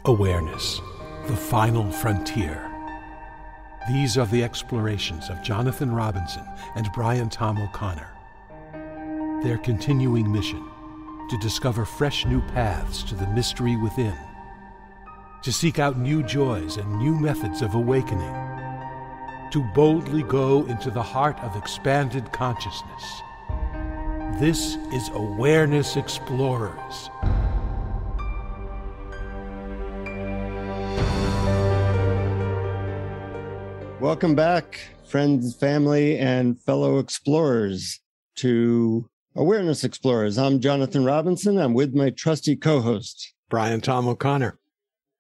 Awareness, the final frontier. These are the explorations of Jonathan Robinson and Brian Tom O'Connor. Their continuing mission, to discover fresh new paths to the mystery within, to seek out new joys and new methods of awakening, to boldly go into the heart of expanded consciousness. This is Awareness Explorers. Welcome back, friends, family, and fellow explorers, to Awareness Explorers. I'm Jonathan Robinson. I'm with my trusty co-host, Brian Tom O'Connor.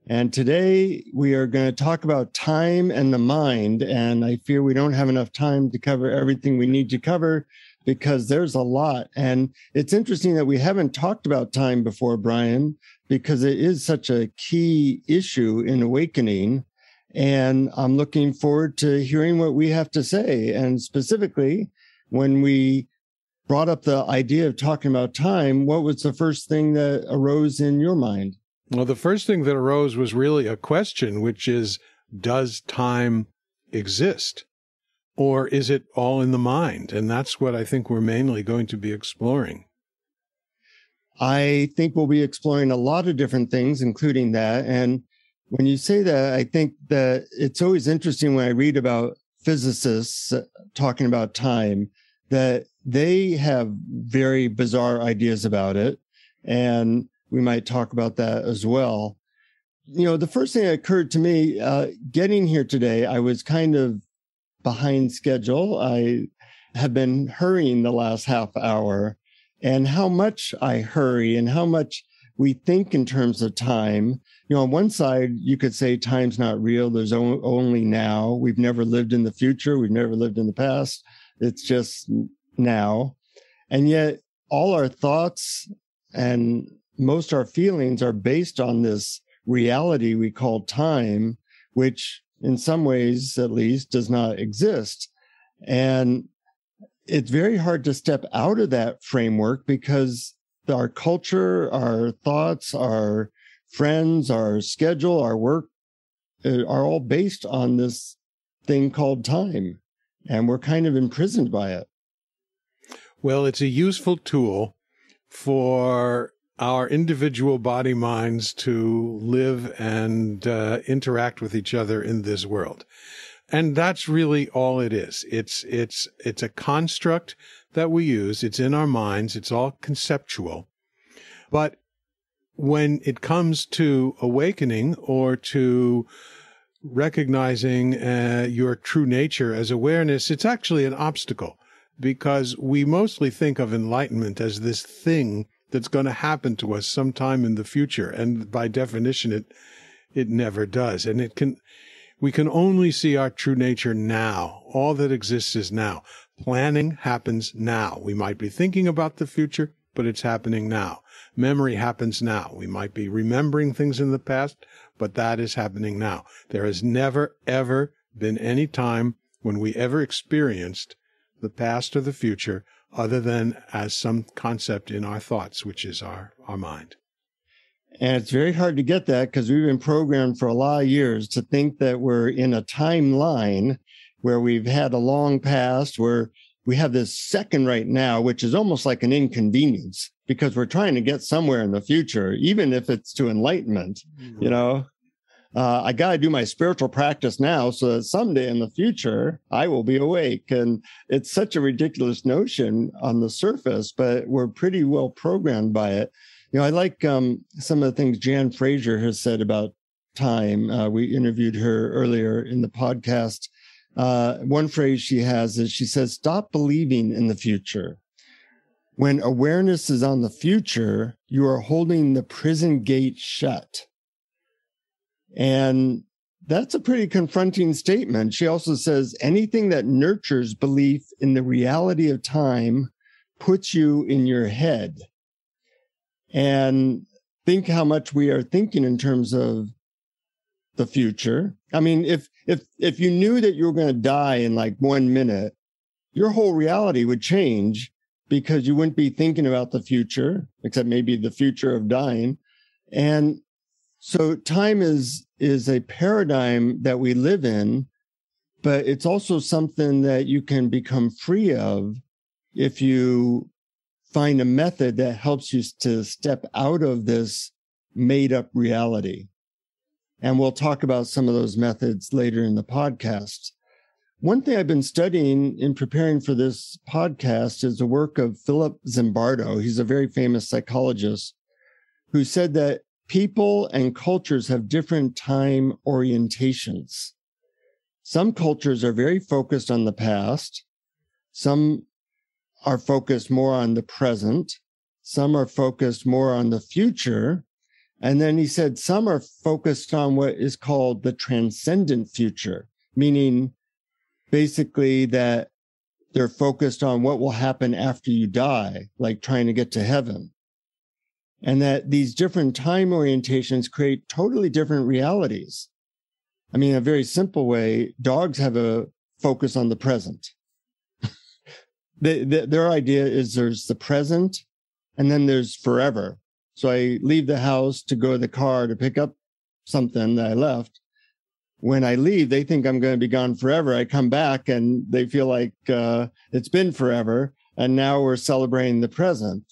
And today we are going to talk about time and the mind. And I fear we don't have enough time to cover everything we need to cover because there's a lot. And it's interesting that we haven't talked about time before, Brian, because it is such a key issue in awakening. And I'm looking forward to hearing what we have to say. And specifically, when we brought up the idea of talking about time, what was the first thing that arose in your mind? Well, the first thing that arose was really a question, which is, does time exist? Or is it all in the mind? And that's what I think we're mainly going to be exploring. I think we'll be exploring a lot of different things, including that. And when you say that, I think that it's always interesting when I read about physicists talking about time, that they have very bizarre ideas about it. And we might talk about that as well. You know, the first thing that occurred to me, getting here today, I was kind of behind schedule. I have been hurrying the last half hour, and how much I hurry and how much we think in terms of time. You know, on one side, you could say time's not real. There's only now. We've never lived in the future. We've never lived in the past. It's just now. And yet all our thoughts and most our feelings are based on this reality we call time, which in some ways, at least, does not exist. And it's very hard to step out of that framework because our culture, our thoughts, our friends, our schedule, our work are all based on this thing called time. And we're kind of imprisoned by it. Well, it's a useful tool for our individual body minds to live and interact with each other in this world. And that's really all it is. It's a construct that we use. It's in our minds. It's all conceptual. But when it comes to awakening or to recognizing your true nature as awareness, it's actually an obstacle, because we mostly think of enlightenment as this thing that's going to happen to us sometime in the future. And by definition, it never does. And we can only see our true nature now. All that exists is now. Planning happens now. We might be thinking about the future, but it's happening now. Memory happens now. We might be remembering things in the past, but that is happening now. There has never, ever been any time when we ever experienced the past or the future other than as some concept in our thoughts, which is our mind. And it's very hard to get that because we've been programmed for a lot of years to think that we're in a timeline where we've had a long past, where we have this second right now, which is almost like an inconvenience because we're trying to get somewhere in the future, even if it's to enlightenment. You know, I got to do my spiritual practice now so that someday in the future, I will be awake. And it's such a ridiculous notion on the surface, but we're pretty well programmed by it. You know, I like some of the things Jan Fraser has said about time. We interviewed her earlier in the podcast. One phrase she has is she says, stop believing in the future. When awareness is on the future, you are holding the prison gate shut. And that's a pretty confronting statement. She also says, anything that nurtures belief in the reality of time puts you in your head. And think how much we are thinking in terms of the future. I mean, if you knew that you were going to die in like 1 minute, your whole reality would change because you wouldn't be thinking about the future, except maybe the future of dying. And so time is a paradigm that we live in, but it's also something that you can become free of if you find a method that helps you to step out of this made up reality. And we'll talk about some of those methods later in the podcast. One thing I've been studying in preparing for this podcast is the work of Philip Zimbardo. He's a very famous psychologist who said that people and cultures have different time orientations. Some cultures are very focused on the past. Some are focused more on the present. Some are focused more on the future. And then he said some are focused on what is called the transcendent future, meaning basically that they're focused on what will happen after you die, like trying to get to heaven. And that these different time orientations create totally different realities. I mean, in a very simple way, dogs have a focus on the present. Their idea is there's the present and then there's forever. So I leave the house to go to the car to pick up something that I left. When I leave, they think I'm going to be gone forever. I come back and they feel like it's been forever. And now we're celebrating the present.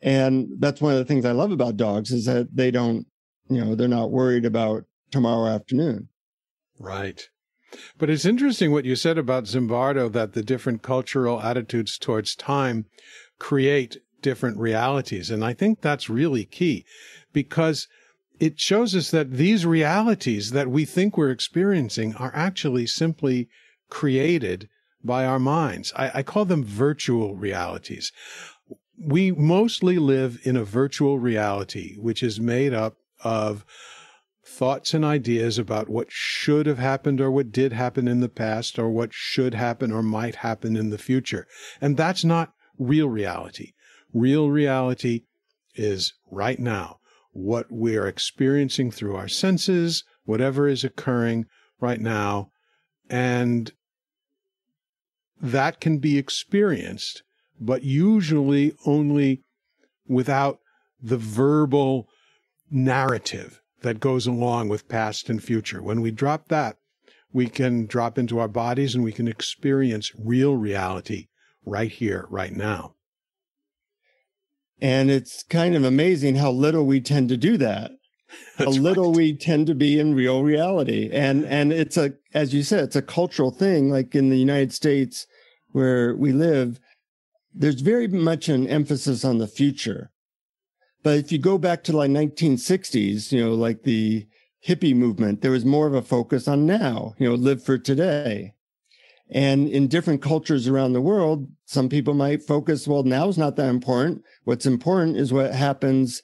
And that's one of the things I love about dogs is that they don't, they're not worried about tomorrow afternoon. Right. But it's interesting what you said about Zimbardo, that the different cultural attitudes towards time create different realities. And I think that's really key, because it shows us that these realities that we think we're experiencing are actually simply created by our minds. I call them virtual realities. We mostly live in a virtual reality, which is made up of thoughts and ideas about what should have happened or what did happen in the past or what should happen or might happen in the future. And that's not real reality. Real reality is right now, what we're experiencing through our senses, whatever is occurring right now. And that can be experienced, but usually only without the verbal narrative that goes along with past and future. When we drop that, we can drop into our bodies and we can experience real reality right here, right now. And it's kind of amazing how little we tend to do that. How little we tend to be in real reality. And it's as you said, it's a cultural thing. Like in the United States where we live, there's very much an emphasis on the future. But if you go back to like 1960s, like the hippie movement, there was more of a focus on now, live for today. And in different cultures around the world, some people might focus, well, now's not that important. What's important is what happens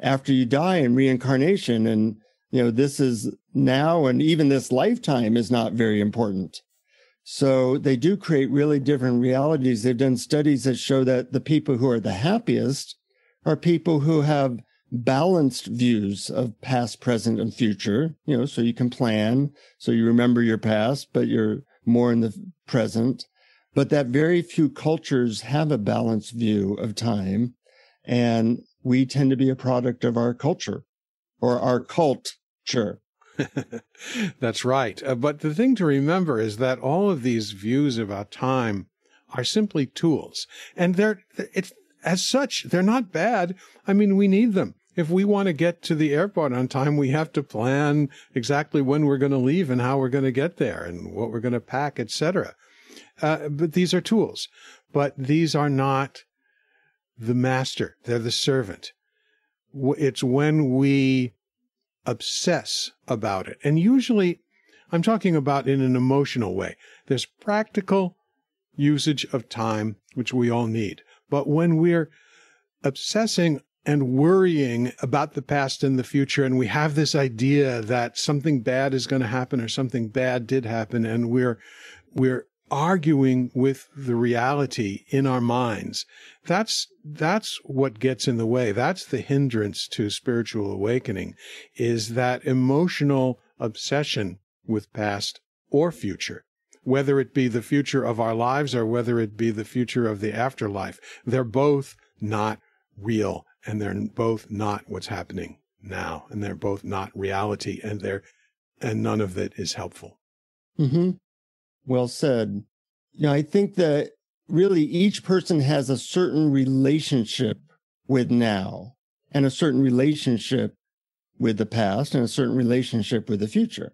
after you die in reincarnation. And, this is now, and even this lifetime is not very important. So they do create really different realities. They've done studies that show that the people who are the happiest are people who have balanced views of past, present, and future, so you can plan, so you remember your past, but you're more in the present. But that very few cultures have a balanced view of time, and we tend to be a product of our culture or our culture. That's right. But the thing to remember is that all of these views about time are simply tools, and as such, they're not bad. I mean, we need them. If we want to get to the airport on time, we have to plan exactly when we're going to leave and how we're going to get there and what we're going to pack, etc. But these are tools. But these are not the master. They're the servant. It's when we obsess about it. And usually, I'm talking about in an emotional way. There's practical usage of time, which we all need. But when we're obsessing and worrying about the past and the future, and we have this idea that something bad is going to happen or something bad did happen, and we're arguing with the reality in our minds, that's what gets in the way. That's the hindrance to spiritual awakening, is that emotional obsession with past or future. whether it be the future of our lives or whether it be the future of the afterlife. They're both not real, and they're both not what's happening now, and they're both not reality, and none of it is helpful. Mm-hmm. Well said. I think that really each person has a certain relationship with now, and a certain relationship with the past, and a certain relationship with the future.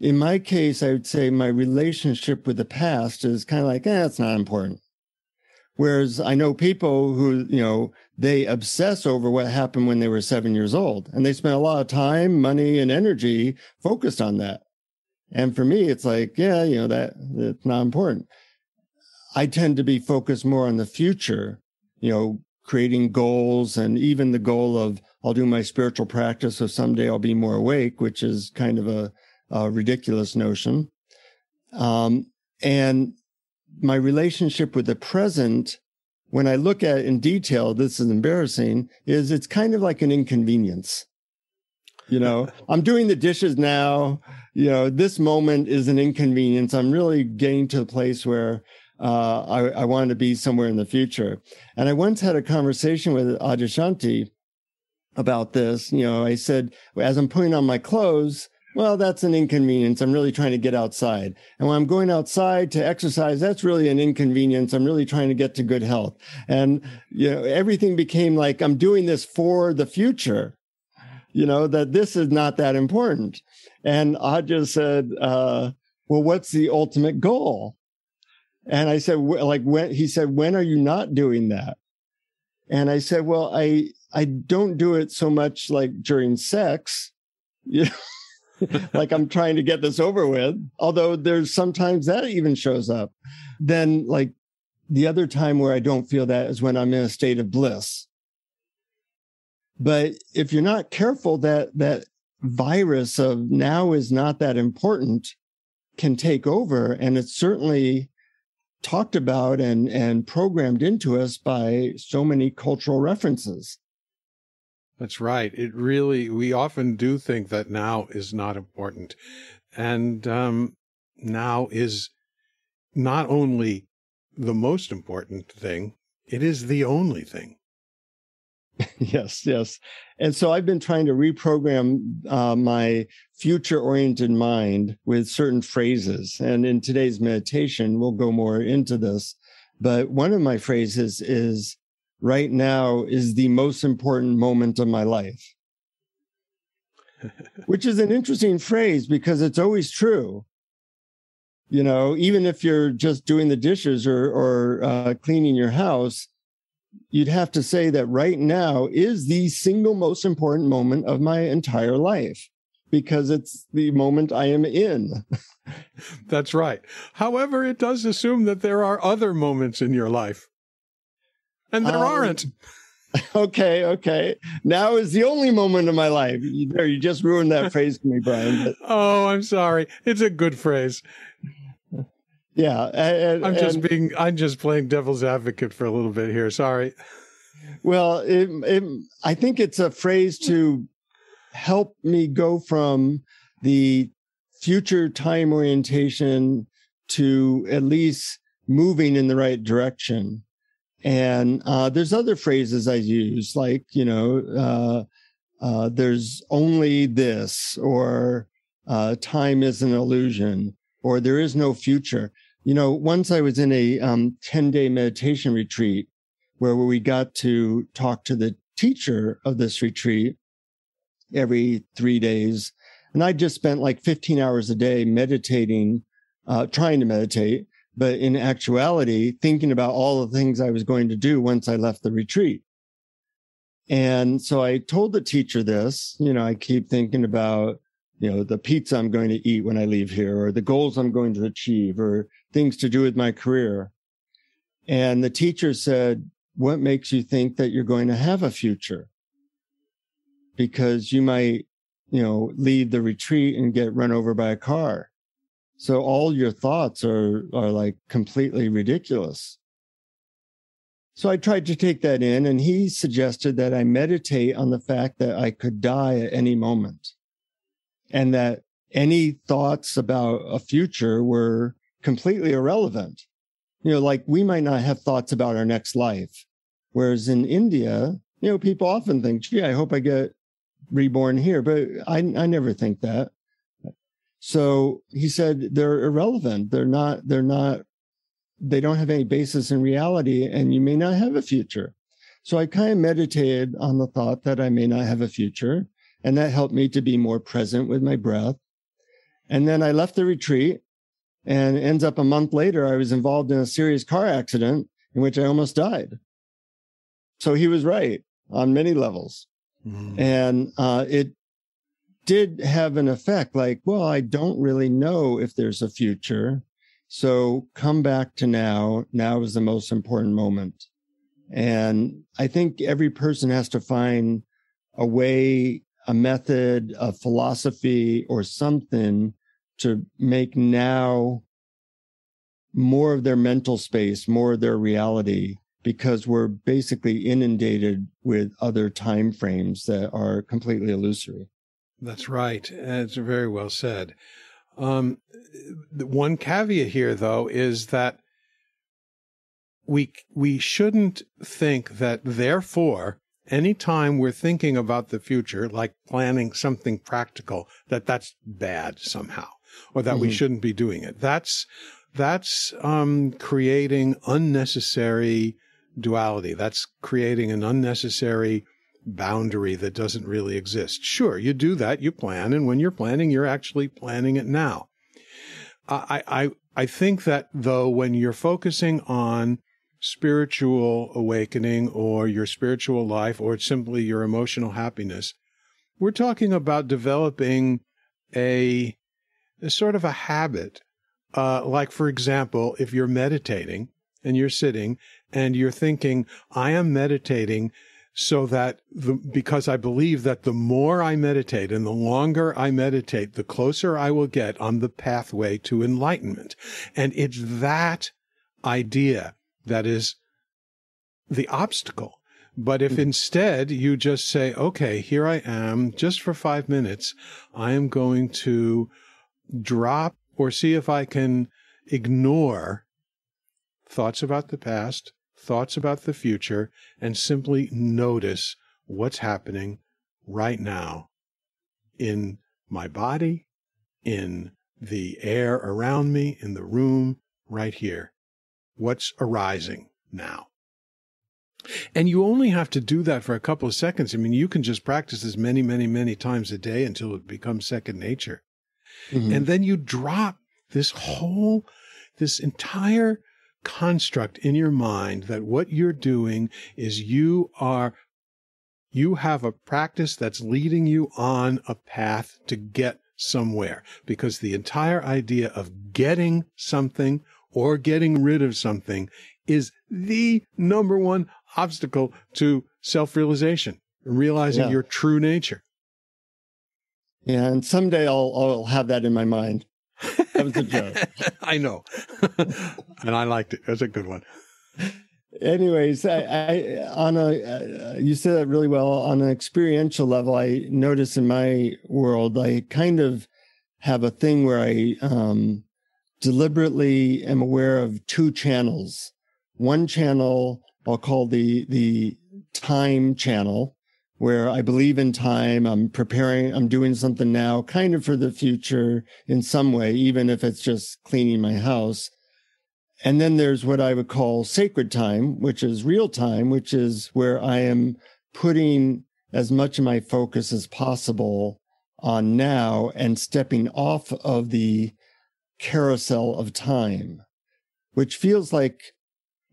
In my case, I would say my relationship with the past is kind of like, it's not important. Whereas I know people who, they obsess over what happened when they were 7 years old, and they spend a lot of time, money, and energy focused on that. And for me, it's like, that's not important. I tend to be focused more on the future, creating goals, and even the goal of I'll do my spiritual practice, so someday I'll be more awake, which is kind of a ridiculous notion. And my relationship with the present, when I look at it in detail, this is embarrassing, is it's kind of like an inconvenience. I'm doing the dishes now. This moment is an inconvenience. I'm really getting to a place where I want to be somewhere in the future. And I once had a conversation with Adyashanti about this. I said, as I'm putting on my clothes, well, that's an inconvenience. I'm really trying to get outside. And when I'm going outside to exercise, that's really an inconvenience. I'm really trying to get to good health. And, everything became like, I'm doing this for the future, that this is not that important. And Adya said, well, what's the ultimate goal? And I said, he said, when are you not doing that? And I said, well, I don't do it so much like during sex, like I'm trying to get this over with, although there's sometimes that even shows up. Then like the other time where I don't feel that is when I'm in a state of bliss. But if you're not careful, that virus of now is not that important can take over. And it's certainly talked about and programmed into us by so many cultural references. That's right. We often do think that now is not important. And now is not only the most important thing, it is the only thing. Yes. And so I've been trying to reprogram my future-oriented mind with certain phrases. And in today's meditation, we'll go more into this. But one of my phrases is, right now is the most important moment of my life, which is an interesting phrase because it's always true. Even if you're just doing the dishes or cleaning your house, you'd have to say that right now is the single most important moment of my entire life because it's the moment I am in. That's right. However, it does assume that there are other moments in your life. And there aren't. Okay. Now is the only moment of my life. You just ruined that phrase for me, Brian. But... Oh, I'm sorry. It's a good phrase. Yeah. I'm just playing devil's advocate for a little bit here. Sorry. Well, I think it's a phrase to help me go from the future time orientation to at least moving in the right direction. And there's other phrases I use, like, there's only this, or time is an illusion, or there is no future. Once I was in a 10-day meditation retreat where we got to talk to the teacher of this retreat every 3 days. And I just spent like 15 hours a day meditating, trying to meditate, but in actuality, thinking about all the things I was going to do once I left the retreat. And so I told the teacher this, I keep thinking about, the pizza I'm going to eat when I leave here, or the goals I'm going to achieve, or things to do with my career. And the teacher said, what makes you think that you're going to have a future? Because you might, leave the retreat and get run over by a car. So all your thoughts are like completely ridiculous. So I tried to take that in, and he suggested that I meditate on the fact that I could die at any moment, and that any thoughts about a future were completely irrelevant. Like we might not have thoughts about our next life. Whereas in India, people often think, gee, I hope I get reborn here, but I never think that. So he said they're irrelevant. They don't have any basis in reality, and you may not have a future. So I kind of meditated on the thought that I may not have a future, and that helped me to be more present with my breath. And then I left the retreat, and ends up a month later, I was involved in a serious car accident in which I almost died. So he was right on many levels. Mm-hmm. And it did have an effect like, well, I don't really know if there's a future. So come back to now. Now is the most important moment. And I think every person has to find a way, a method, a philosophy, or something to make now more of their mental space, more of their reality, because we're basically inundated with other time frames that are completely illusory. That's right. It's very well said. One caveat here, though, is that we shouldn't think that, therefore, anytime we're thinking about the future, like planning something practical, that's bad somehow, or that we shouldn't be doing it. That's creating unnecessary duality. That's creating an unnecessary boundary that doesn't really exist. Sure, you do that, you plan, and when you're planning, you're actually planning it now. I think that, though, when you're focusing on spiritual awakening or your spiritual life or simply your emotional happiness, we're talking about developing a sort of a habit. Like, for example, if you're meditating and you're sitting and you're thinking, I am meditating so that because I believe that the more I meditate and the longer I meditate, the closer I will get on the pathway to enlightenment. And it's that idea that is the obstacle. But if instead you just say, okay, here I am, just for 5 minutes, I am going to drop or see if I can ignore thoughts about the past, thoughts about the future, and simply notice what's happening right now in my body, in the air around me, in the room, right here. What's arising now? And you only have to do that for a couple of seconds. I mean, you can just practice this many, many, many times a day until it becomes second nature. Mm-hmm. And then you drop this entire construct in your mind that what you're doing is you have a practice that's leading you on a path to get somewhere, because the entire idea of getting something or getting rid of something is the number one obstacle to self-realization, realizing your true nature. Yeah, and someday I'll have that in my mind. That was a joke. I know. And I liked it. It was a good one. Anyways, you said that really well. On an experiential level, I notice in my world, I kind of have a thing where I deliberately am aware of two channels. One channel I'll call the time channel, where I believe in time. I'm preparing, I'm doing something now, kind of for the future in some way, even if it's just cleaning my house. And then there's what I would call sacred time, which is real time, which is where I am putting as much of my focus as possible on now and stepping off of the carousel of time, which feels like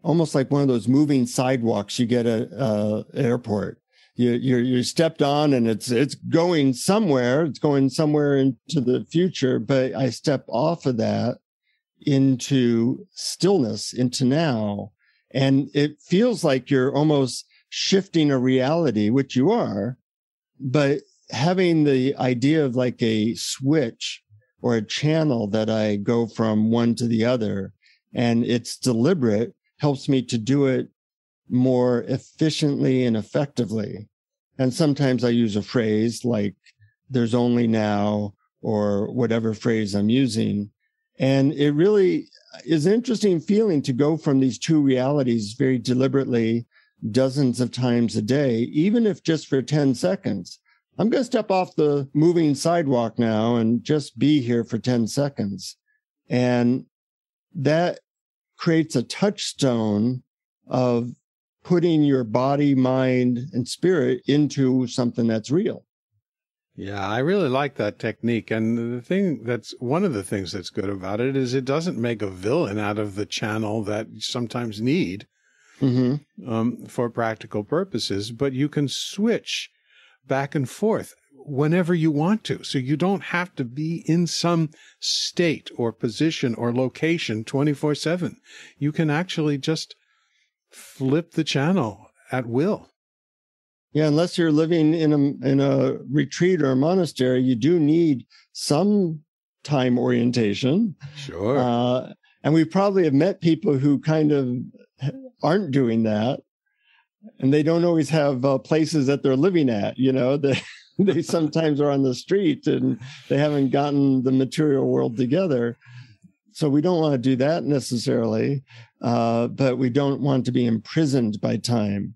almost like one of those moving sidewalks you get at an airport. You're stepped on and it's going somewhere. It's going somewhere into the future, but I step off of that into stillness, into now. And it feels like you're almost shifting a reality, which you are, but having the idea of like a switch or a channel that I go from one to the other, and it's deliberate, helps me to do it more efficiently and effectively. And sometimes I use a phrase like, there's only now, or whatever phrase I'm using. And it really is an interesting feeling to go from these two realities very deliberately, dozens of times a day, even if just for 10 seconds. I'm going to step off the moving sidewalk now and just be here for 10 seconds. And that creates a touchstone of putting your body, mind, and spirit into something that's real. Yeah, I really like that technique. And one of the things that's good about it is it doesn't make a villain out of the channel that you sometimes need for practical purposes, but you can switch back and forth whenever you want to. So you don't have to be in some state or position or location 24/7. You can actually just flip the channel at will. Yeah, unless you're living in a retreat or a monastery, you do need some time orientation. Sure. And we probably have met people who kind of aren't doing that, and they don't always have places that they're living at. You know, they sometimes are on the street and they haven't gotten the material world together. So we don't want to do that necessarily, but we don't want to be imprisoned by time.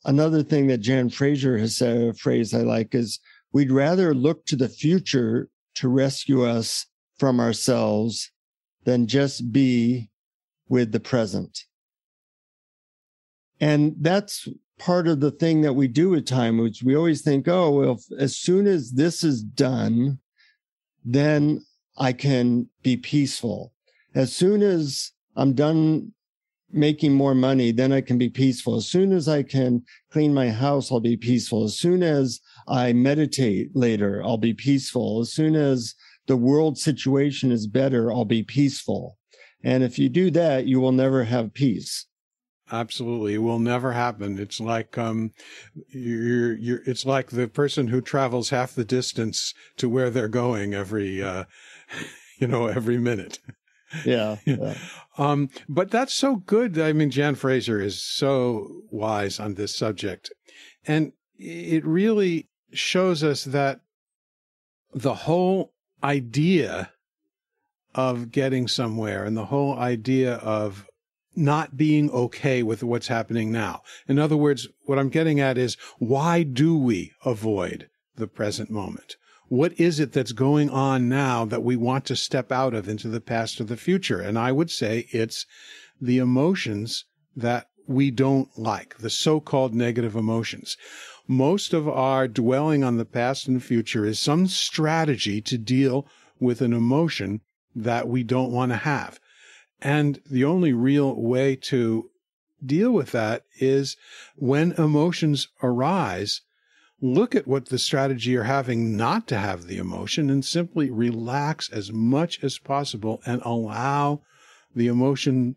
Another thing that Jan Fraser has said, a phrase I like, is we'd rather look to the future to rescue us from ourselves than just be with the present. And that's part of the thing that we do with time, which we always think, oh, well, as soon as this is done, then I can be peaceful. As soon as I'm done making more money, then I can be peaceful. As soon as I can clean my house, I'll be peaceful. As soon as I meditate later, I'll be peaceful. As soon as the world situation is better, I'll be peaceful. And if you do that, you will never have peace. Absolutely. It will never happen. It's like, it's like the person who travels half the distance to where they're going every minute. Yeah. But that's so good. I mean, Jan Fraser is so wise on this subject. And it really shows us that the whole idea of getting somewhere and the whole idea of not being okay with what's happening now. In other words, what I'm getting at is, why do we avoid the present moment? What is it that's going on now that we want to step out of into the past or the future? And I would say it's the emotions that we don't like, the so-called negative emotions. Most of our dwelling on the past and future is some strategy to deal with an emotion that we don't want to have. And the only real way to deal with that is when emotions arise, look at what the strategy you're having not to have the emotion and simply relax as much as possible and allow the emotion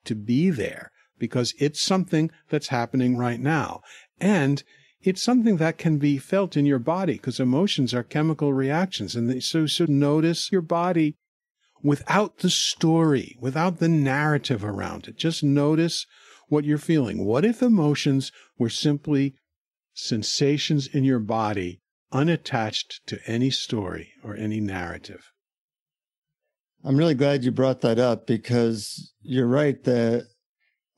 to be there, because it's something that's happening right now. And it's something that can be felt in your body, because emotions are chemical reactions. And so notice your body without the story, without the narrative around it. Just notice what you're feeling. What if emotions were simply sensations in your body, unattached to any story or any narrative? I'm really glad you brought that up, because you're right that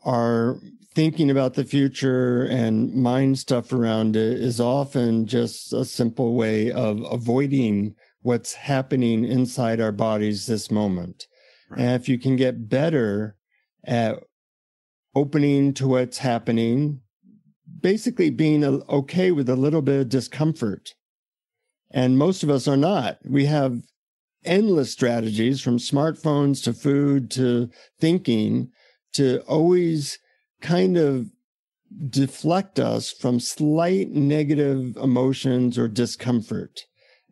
our thinking about the future and mind stuff around it is often just a simple way of avoiding what's happening inside our bodies this moment. Right. And if you can get better at opening to what's happening, basically being okay with a little bit of discomfort. And most of us are not. We have endless strategies, from smartphones to food to thinking, to always kind of deflect us from slight negative emotions or discomfort.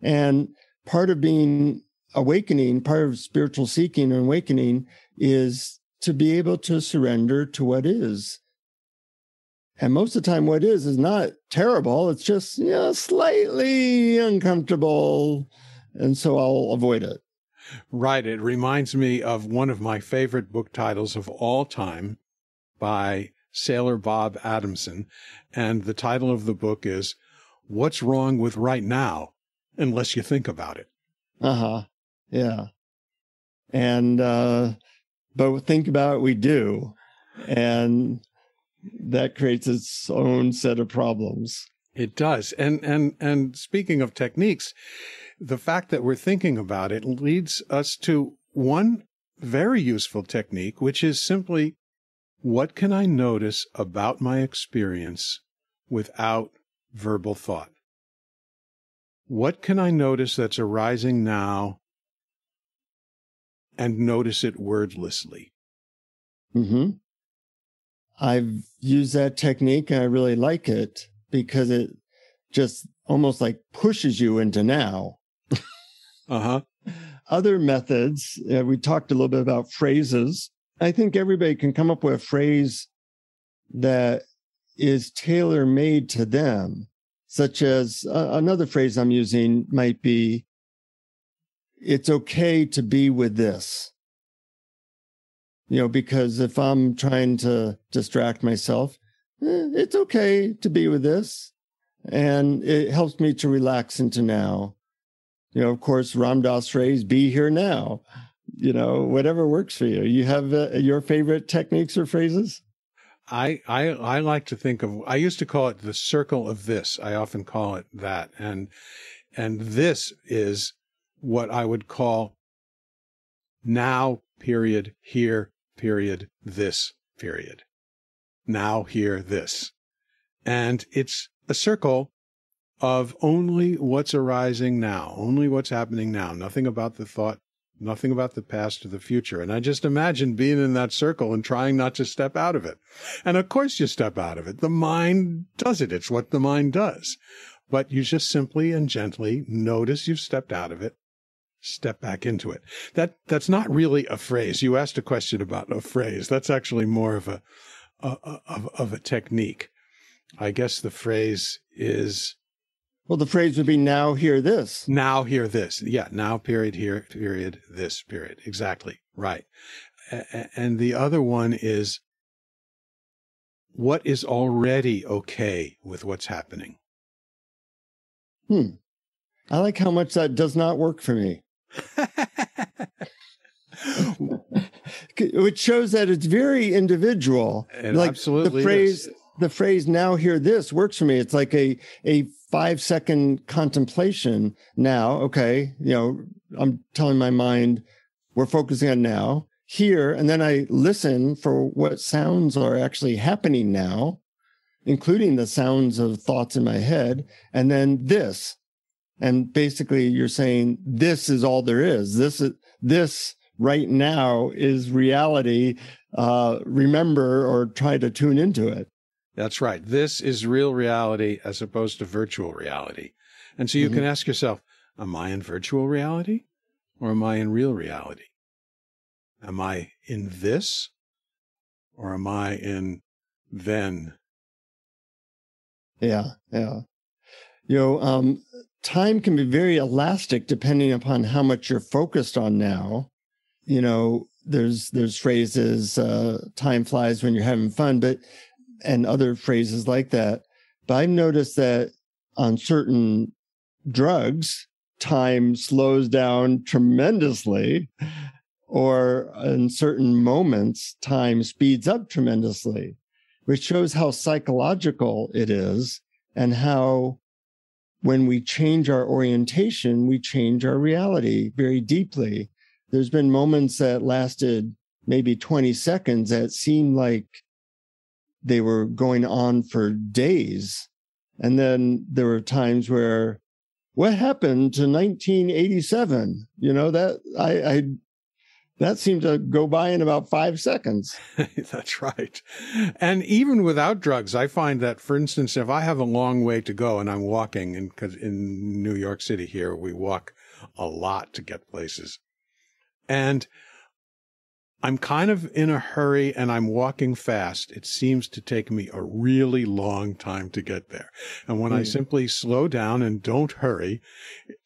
And part of being awakening, part of spiritual seeking and awakening, is to be able to surrender to what is. And most of the time, what is not terrible. It's just, slightly uncomfortable. And so I'll avoid it. Right. It reminds me of one of my favorite book titles of all time by Sailor Bob Adamson. And the title of the book is, What's Wrong with Right Now, Unless You Think About It. Uh-huh. Yeah. And, but think about it, we do. And that creates its own set of problems. It does. And speaking of techniques, the fact that we're thinking about it leads us to one very useful technique, which is simply, what can I notice about my experience without verbal thought? What can I notice that's arising now and notice it wordlessly? Mm-hmm. I've used that technique and I really like it because it just almost like pushes you into now. Uh-huh. Other methods, we talked a little bit about phrases. I think everybody can come up with a phrase that is tailor-made to them, such as another phrase I'm using might be, it's okay to be with this. Because if I'm trying to distract myself, it's okay to be with this. And it helps me to relax into now. Of course, Ram Dass phrase, be here now. Whatever works for you. You have your favorite techniques or phrases? I like to think of, I used to call it the circle of this. I often call it that. And this is what I would call now, period, here, period, this, period. Now, here, this. And it's a circle of only what's arising now, only what's happening now, nothing about the thought, nothing about the past or the future. And I just imagine being in that circle and trying not to step out of it. And of course you step out of it. The mind does it. It's what the mind does. But you just simply and gently notice you've stepped out of it, step back into it. That's not really a phrase. You asked a question about a phrase. That's actually more of a technique. I guess the phrase is... Well, the phrase would be now hear this. Now hear this. Yeah, now period, here period, this period. Exactly. Right. And the other one is, what is already okay with what's happening? I like how much that does not work for me. Which shows that it's very individual. It absolutely the phrase now hear this works for me. It's like a 5-second contemplation now. Okay. I'm telling my mind we're focusing on now here. And then I listen for what sounds are actually happening now, including the sounds of thoughts in my head. And then this, and basically you're saying, this is all there is. This right now is reality. Remember or try to tune into it. That's right. This is real reality as opposed to virtual reality. And so you can ask yourself, am I in virtual reality or am I in real reality? Am I in this or am I in then? Yeah. Time can be very elastic depending upon how much you're focused on now. There's phrases, time flies when you're having fun, and other phrases like that. But I've noticed that on certain drugs, time slows down tremendously, or in certain moments, time speeds up tremendously, which shows how psychological it is and how when we change our orientation, we change our reality very deeply. There's been moments that lasted maybe 20 seconds that seemed like they were going on for days. And then there were times where, what happened to 1987? That seemed to go by in about 5 seconds. That's right. And even without drugs, I find that, for instance, if I have a long way to go and I'm walking, and because in New York City here, we walk a lot to get places, and I'm kind of in a hurry and I'm walking fast, it seems to take me a really long time to get there. And when I simply slow down and don't hurry,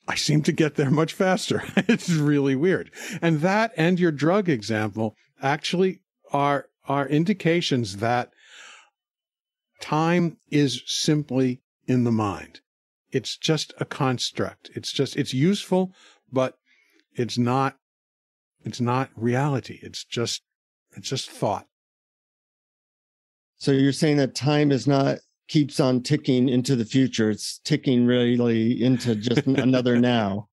I seem to get there much faster. It's really weird. And that and your drug example actually are indications that time is simply in the mind. It's just a construct. It's useful, but it's not reality. It's just thought. So you're saying that time is not keeps on ticking into the future. It's ticking really into just another now.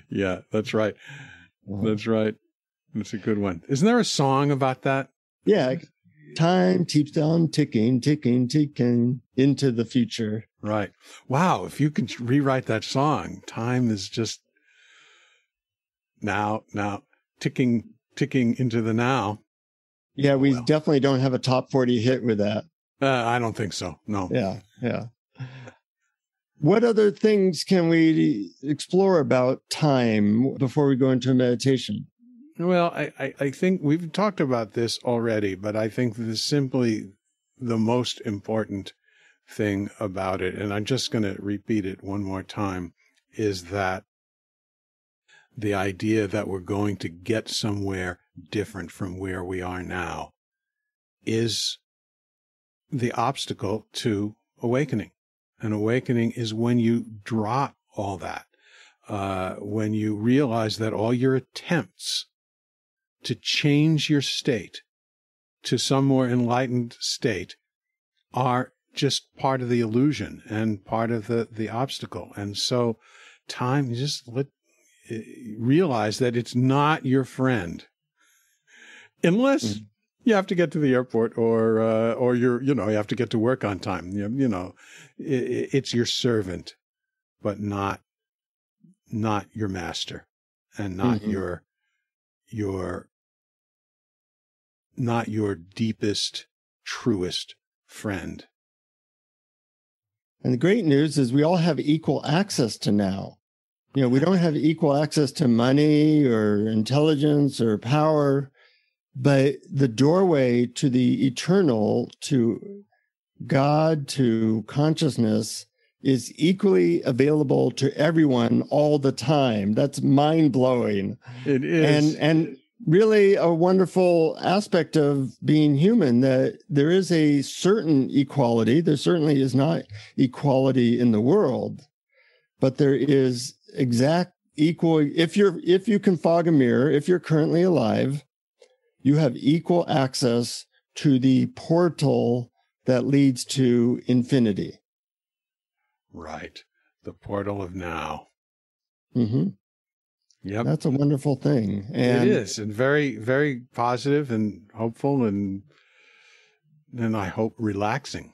Yeah, that's right. That's right. That's a good one. Isn't there a song about that? Yeah. Time keeps on ticking, ticking, ticking into the future. Right. Wow. If you could rewrite that song, time is just now, ticking into the now. Yeah, we definitely don't have a top 40 hit with that. I don't think so. No. Yeah. What other things can we explore about time before we go into meditation? Well, I think we've talked about this already, but I think this is simply the most important thing about it, and I'm just going to repeat it one more time, is that the idea that we're going to get somewhere different from where we are now is the obstacle to awakening. And awakening is when you drop all that, when you realize that all your attempts to change your state to some more enlightened state are just part of the illusion and part of the obstacle. And so time, you just realize that it's not your friend, unless you have to get to the airport or you have to get to work on time. It's your servant, but not your master, and not not your deepest, truest friend. And the great news is we all have equal access to now. We don't have equal access to money or intelligence or power, but the doorway to the eternal, to God, to consciousness, is equally available to everyone all the time. That's mind-blowing. It is. And really a wonderful aspect of being human, that there is a certain equality. There certainly is not equality in the world, but there is exact equal. If you can fog a mirror, if you're currently alive, you have equal access to the portal that leads to infinity. Right. The portal of now. Mm-hmm. Yep. That's a wonderful thing. And it is, and very, very positive and hopeful, and I hope relaxing.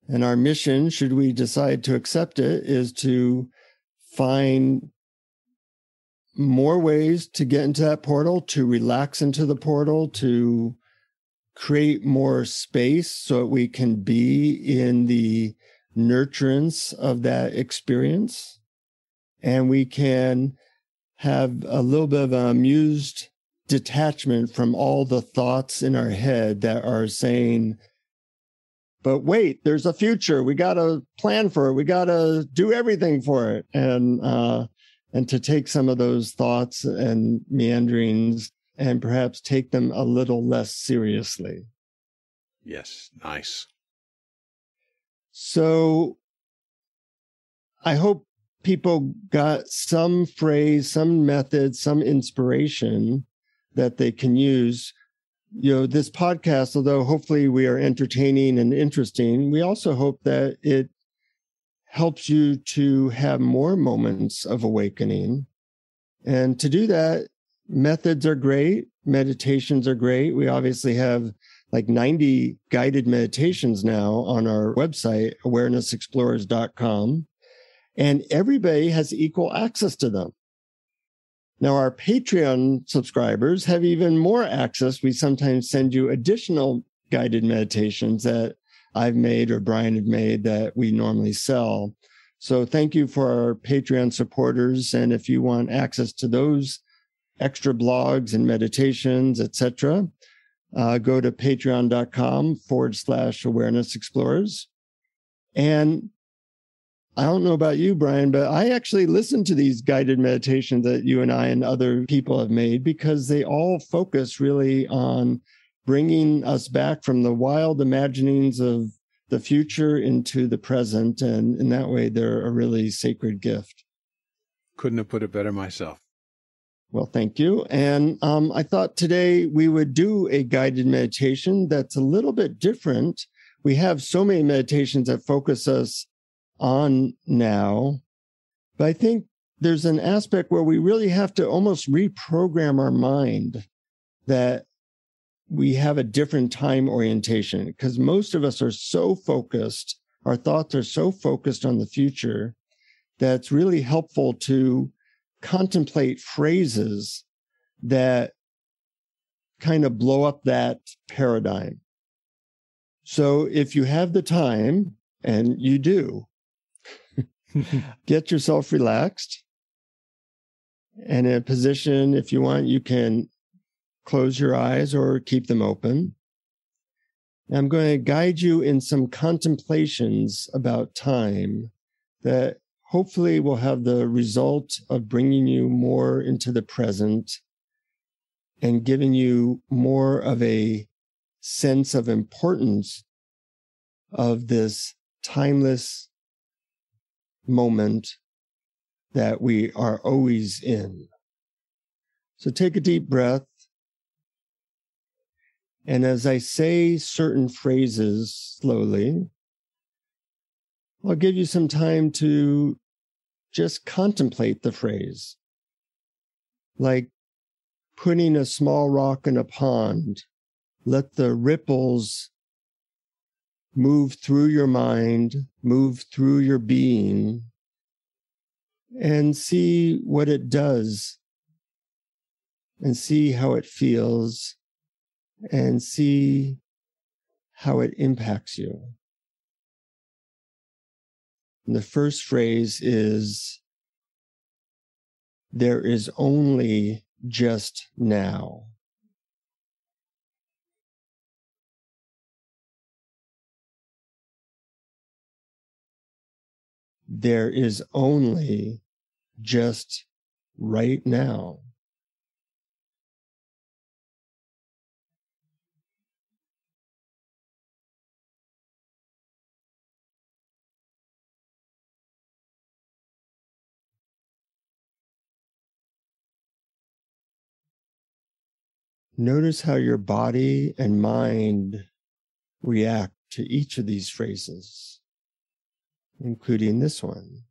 And our mission, should we decide to accept it, is to find more ways to get into that portal, to relax into the portal, to create more space so that we can be in the nurturance of that experience. And we can have a little bit of an amused detachment from all the thoughts in our head that are saying, but wait, there's a future. We got to plan for it. We got to do everything for it. And to take some of those thoughts and meanderings and perhaps take them a little less seriously. Yes, nice. So I hope people got some phrase, some method, some inspiration that they can use. This podcast, although hopefully we are entertaining and interesting, we also hope that it helps you to have more moments of awakening. And to do that, methods are great. Meditations are great. We obviously have like 90 guided meditations now on our website, awarenessexplorers.com. And everybody has equal access to them. Now, our Patreon subscribers have even more access. We sometimes send you additional guided meditations that I've made or Brian had made that we normally sell. So thank you for our Patreon supporters. And if you want access to those extra blogs and meditations, etc., go to patreon.com/awareness explorers. And I don't know about you, Brian, but I actually listen to these guided meditations that you and I and other people have made, because they all focus really on bringing us back from the wild imaginings of the future into the present. And in that way, they're a really sacred gift. Couldn't have put it better myself. Well, thank you. And I thought today we would do a guided meditation that's a little bit different. We have so many meditations that focus us on now, but I think there's an aspect where we really have to almost reprogram our mind that we have a different time orientation, because most of us are so focused, our thoughts are so focused on the future, that it's really helpful to contemplate phrases that kind of blow up that paradigm. So if you have the time, and you do, get yourself relaxed. And in a position, if you want, you can close your eyes or keep them open. I'm going to guide you in some contemplations about time that hopefully will have the result of bringing you more into the present and giving you more of a sense of importance of this timeless moment that we are always in. So take a deep breath. And as I say certain phrases slowly, I'll give you some time to just contemplate the phrase, like putting a small rock in a pond. Let the ripples move through your mind, move through your being, and see what it does, and see how it feels, and see how it impacts you. And the first phrase is, there is only just now. There is only just right now. Notice how your body and mind react to each of these phrases, including this one.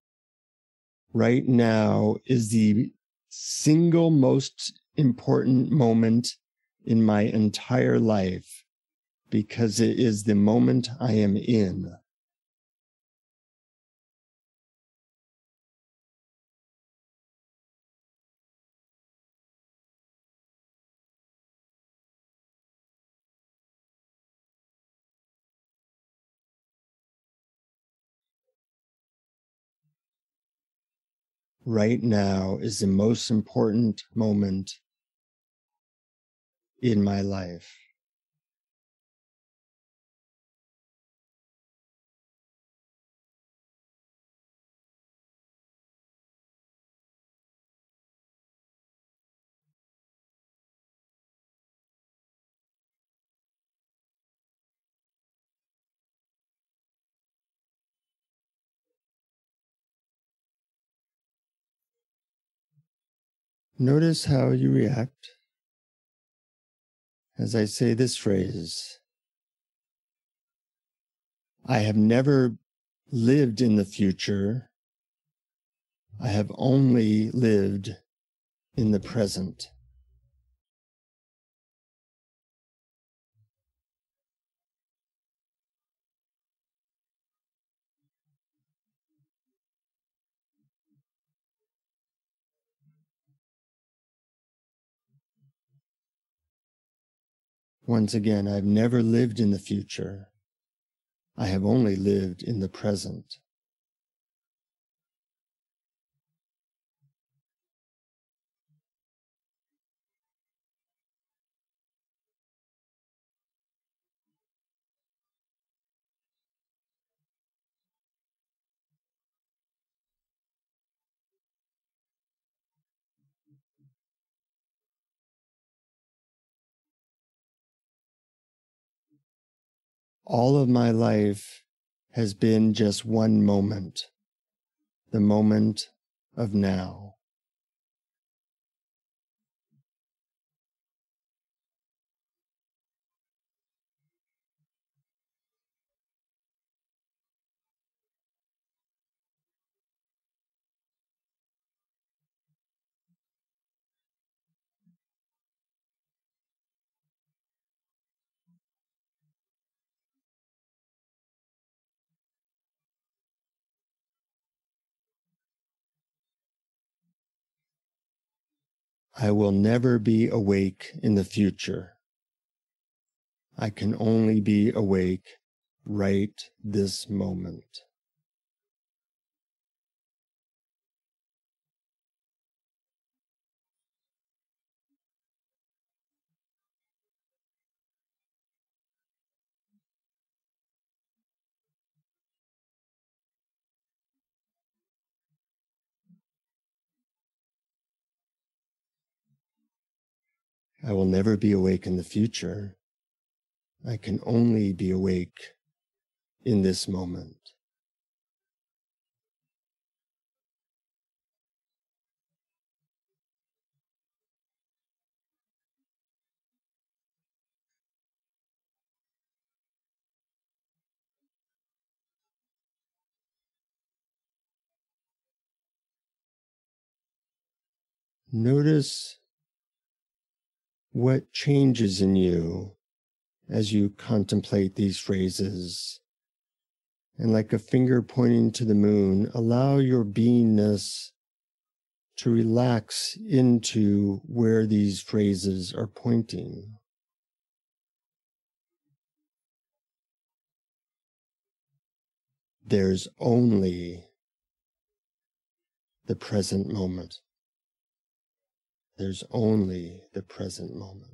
Right now is the single most important moment in my entire life because it is the moment I am in. Right now is the most important moment in my life. Notice how you react as I say this phrase. I have never lived in the future. I have only lived in the present. Once again, I've never lived in the future. I have only lived in the present. All of my life has been just one moment, the moment of now. I will never be awake in the future. I can only be awake right this moment. I will never be awake in the future. I can only be awake in this moment. Notice what changes in you as you contemplate these phrases. And like a finger pointing to the moon, allow your beingness to relax into where these phrases are pointing. There's only the present moment. There's only the present moment.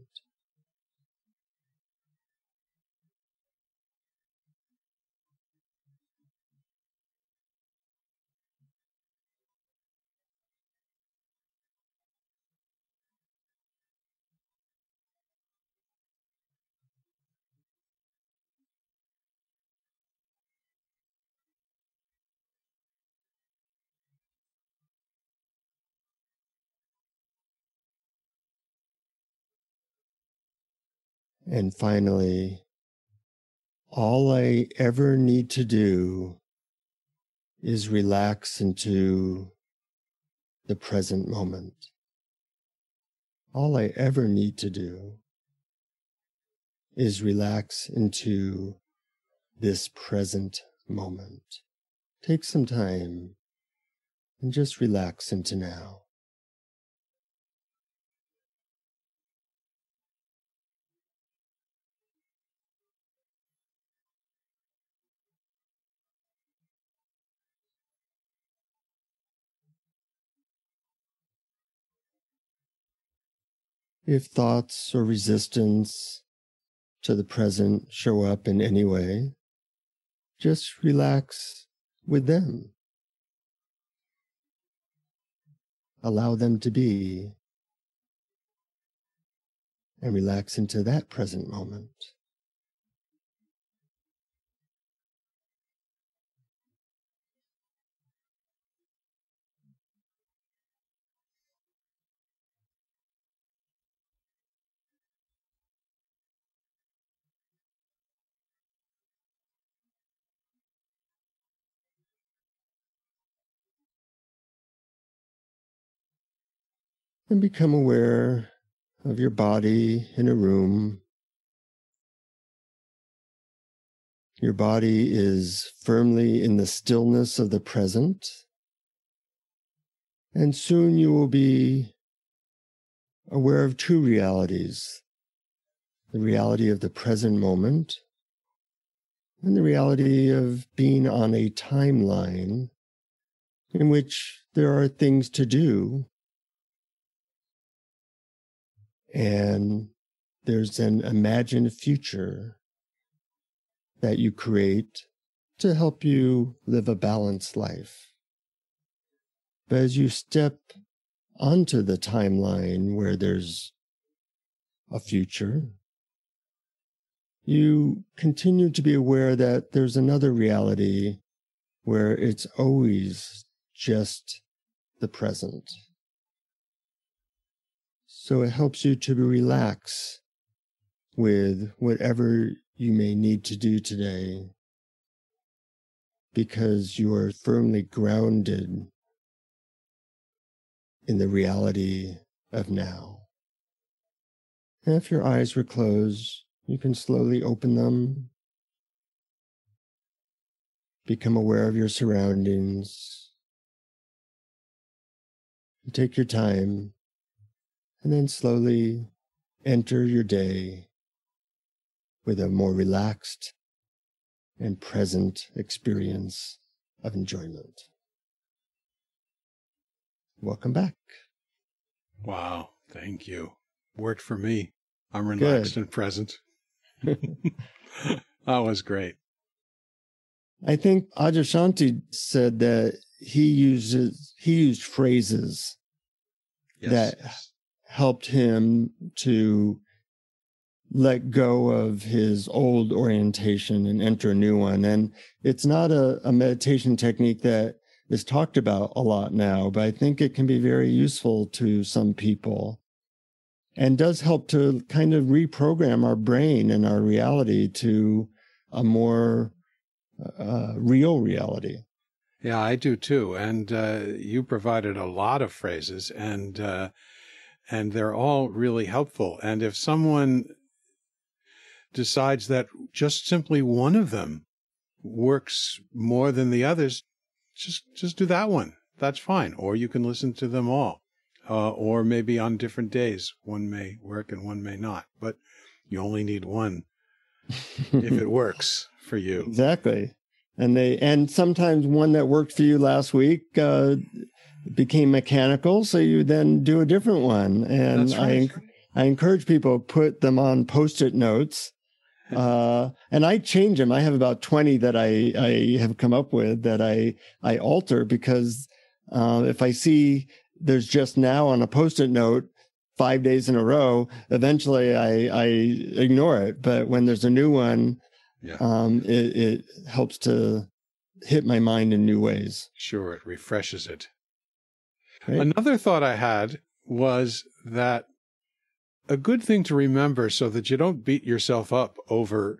And finally, all I ever need to do is relax into the present moment. All I ever need to do is relax into this present moment. Take some time and just relax into now. If thoughts or resistance to the present show up in any way, just relax with them. Allow them to be, and relax into that present moment. And become aware of your body in a room. Your body is firmly in the stillness of the present, and soon you will be aware of two realities: the reality of the present moment and the reality of being on a timeline in which there are things to do, and there's an imagined future that you create to help you live a balanced life. But as you step onto the timeline where there's a future, you continue to be aware that there's another reality where it's always just the present. So it helps you to relax with whatever you may need to do today, because you are firmly grounded in the reality of now. And if your eyes were closed, you can slowly open them. Become aware of your surroundings. Take your time, and then slowly enter your day with a more relaxed and present experience of enjoyment. Welcome back. Wow, thank you. Worked for me. I'm relaxed and present. That was great. I think Adyashanti said that he used phrases that helped him to let go of his old orientation and enter a new one. And it's not a meditation technique that is talked about a lot now, but I think it can be very useful to some people and does help to kind of reprogram our brain and our reality to a more real reality. Yeah, I do too. And you provided a lot of phrases, and they're all really helpful. And if someone decides that just simply one of them works more than the others, just do that one. That's fine. Or you can listen to them all. Or maybe on different days, one may work and one may not. But you only need one if it works for you. Exactly. And sometimes one that worked for you last week became mechanical, so you then do a different one. And That's right. I encourage people to put them on Post-it notes. And I change them. I have about 20 that I have come up with that I alter, because if I see there's just now on a Post-it note 5 days in a row, eventually I ignore it. But when there's a new one, it helps to hit my mind in new ways. Sure, it refreshes it. Right. Another thought I had was that a good thing to remember, so that you don't beat yourself up over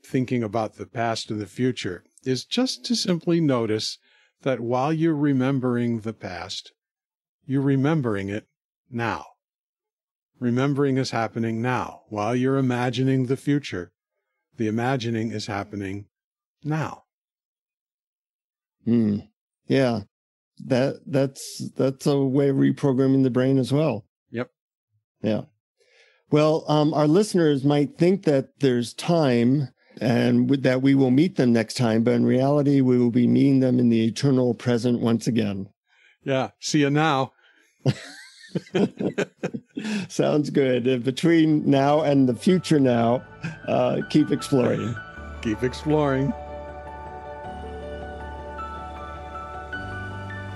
thinking about the past and the future, is just to simply notice that while you're remembering the past, you're remembering it now. Remembering is happening now. While you're imagining the future, the imagining is happening now. Yeah, that's a way of reprogramming the brain as well. Yep. Yeah. Well, our listeners might think that there's time and that we will meet them next time, but in reality, we will be meeting them in the eternal present once again. Yeah. See you now. Sounds good. Between now and the future now, keep exploring. Keep exploring.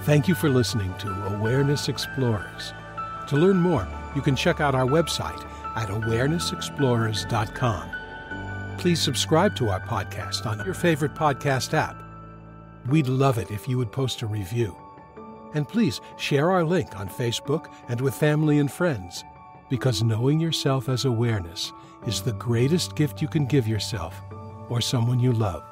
Thank you for listening to Awareness Explorers. To learn more, you can check out our website at awarenessexplorers.com. Please subscribe to our podcast on your favorite podcast app. We'd love it if you would post a review. And please share our link on Facebook and with family and friends, because knowing yourself as awareness is the greatest gift you can give yourself or someone you love.